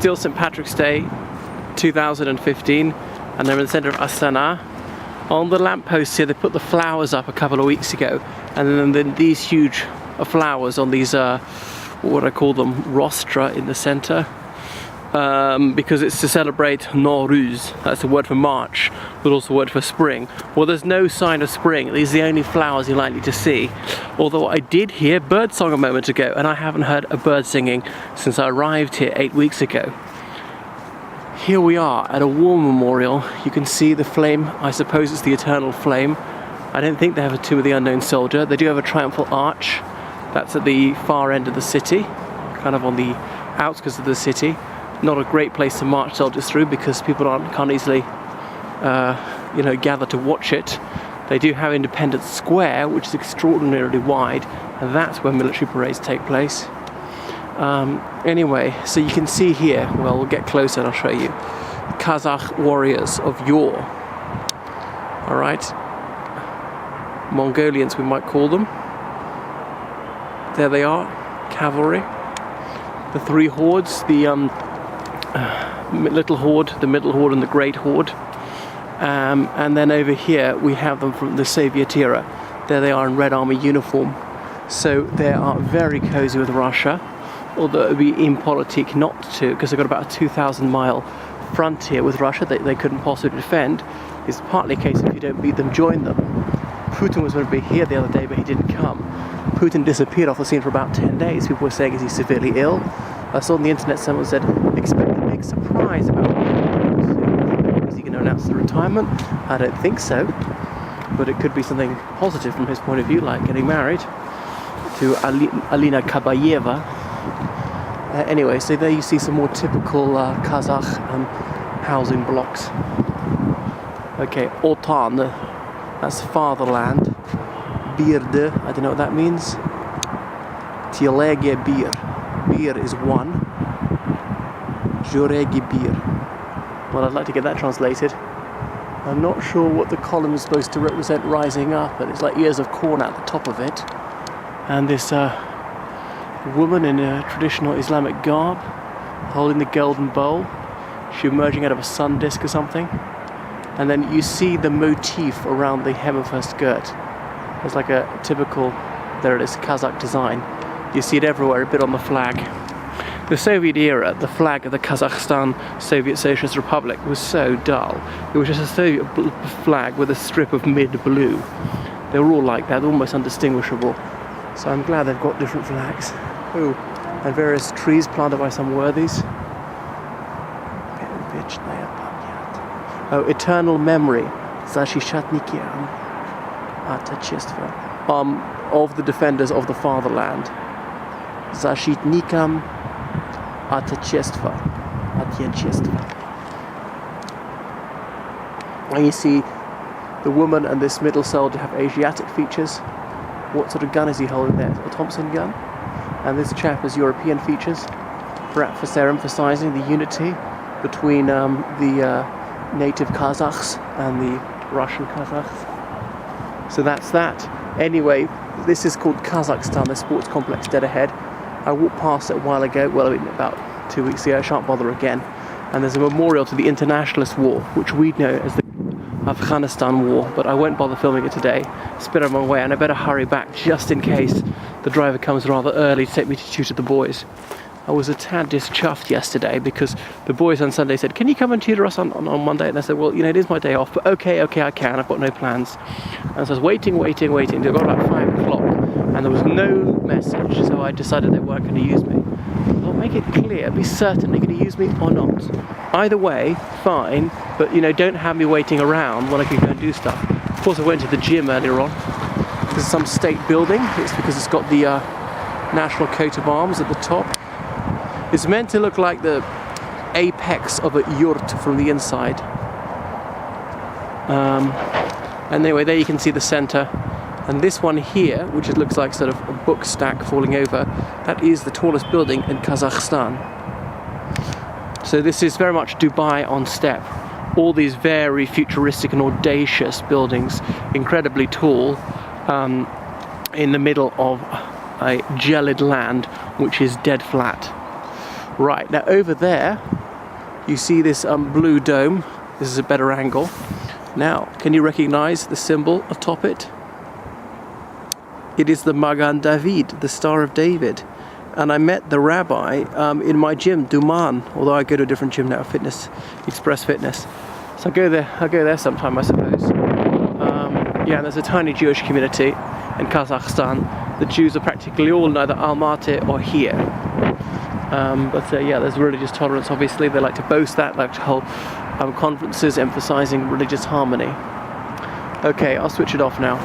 still St. Patrick's Day 2015, and they're in the centre of Astana. On the lampposts here, they put the flowers up a couple of weeks ago, and then these huge flowers on these, what I call them, rostra in the centre, because it's to celebrate Nowruz. That's a word for March, but also a word for spring. Well, there's no sign of spring. These are the only flowers you're likely to see. Although I did hear birdsong a moment ago, and I haven't heard a bird singing since I arrived here 8 weeks ago. Here we are at a war memorial. You can see the flame. I suppose it's the eternal flame. I don't think they have a Tomb of the Unknown Soldier. They do have a triumphal arch. That's at the far end of the city, kind of on the outskirts of the city. Not a great place to march soldiers through because people can't easily gather to watch it. They do have Independence Square, which is extraordinarily wide, and that's where military parades take place. Anyway, so you can see here, well, we'll get closer and I'll show you, Kazakh warriors of yore. Alright, Mongolians we might call them. There they are, cavalry. The three hordes, the little horde, the middle horde and the great horde. And then over here we have them from the Soviet era. There they are in Red Army uniform. So they are very cozy with Russia, although it would be impolitic not to, because they've got about a 2,000-mile frontier with Russia that they couldn't possibly defend. It's partly a case if you don't beat them, join them. Putin was going to be here the other day, but he didn't come. Putin disappeared off the scene for about 10 days. People were saying, is he severely ill? I saw on the internet someone said, expect a big surprise about him. Is he going to announce the retirement? I don't think so. But it could be something positive from his point of view, like getting married to Alina Kabayeva. Anyway, so there you see some more typical Kazakh housing blocks. Okay, Otan, that's fatherland. Birde, I don't know what that means. Tilege bir. Bir is one. Joregi bir. Well, I'd like to get that translated. I'm not sure what the column is supposed to represent rising up, but it's like ears of corn at the top of it. And this woman in a traditional Islamic garb, holding the golden bowl. She's emerging out of a sun disk or something. And then you see the motif around the hem of her skirt. It's like a typical, there it is, Kazakh design. You see it everywhere, a bit on the flag. The Soviet era, the flag of the Kazakhstan Soviet Socialist Republic was so dull. It was just a Soviet flag with a strip of mid-blue. They were all like that, almost undistinguishable. So I'm glad they've got different flags. Oh, and various trees planted by some worthies. Oh, eternal memory. Zashishatnikiam Atachestva. Of the defenders of the fatherland. Zashitnikam Atachestva. And you see the woman and this middle soldier have Asiatic features. What sort of gun is he holding there? A Thompson gun? And this chap has European features. Perhaps they're emphasizing the unity between the native Kazakhs and the Russian Kazakhs. So that's that. Anyway, this is called Kazakhstan, the sports complex dead ahead. I walked past it a while ago, well, about 2 weeks ago, I shan't bother again. And there's a memorial to the internationalist war, which we know as the Afghanistan war, but I won't bother filming it today. It's a bit on my way, and I better hurry back just in case the driver comes rather early to take me to tutor the boys. I was a tad dischuffed yesterday because the boys on Sunday said, can you come and tutor us on Monday? And I said, well, it is my day off, but okay, I can, I've got no plans. And so I was waiting, till it got about 5 o'clock, and there was no message, so I decided they weren't going to use me. Well, make it clear, be certain they're going to use me or not. Either way, fine, but don't have me waiting around when I can go and do stuff. Of course, I went to the gym earlier on. This is some state building. It's because it's got the national coat of arms at the top. It's meant to look like the apex of a yurt from the inside. And anyway, there you can see the center. And this one here, which it looks like sort of a book stack falling over, that is the tallest building in Kazakhstan. So this is very much Dubai on step. All these very futuristic and audacious buildings, incredibly tall, in the middle of a gelid land, which is dead flat. Right, now over there, You see this blue dome. This is a better angle. Now, can you recognize the symbol atop it? It is the Magan David, the Star of David. And I met the rabbi in my gym, Duman, although I go to a different gym now, Express Fitness. So I'll go there sometime, I suppose. Yeah, and there's a tiny Jewish community in Kazakhstan. The Jews are practically all either Almaty or here. Yeah, there's religious tolerance, obviously. They like to boast that, like to hold conferences emphasizing religious harmony. Okay, I'll switch it off now.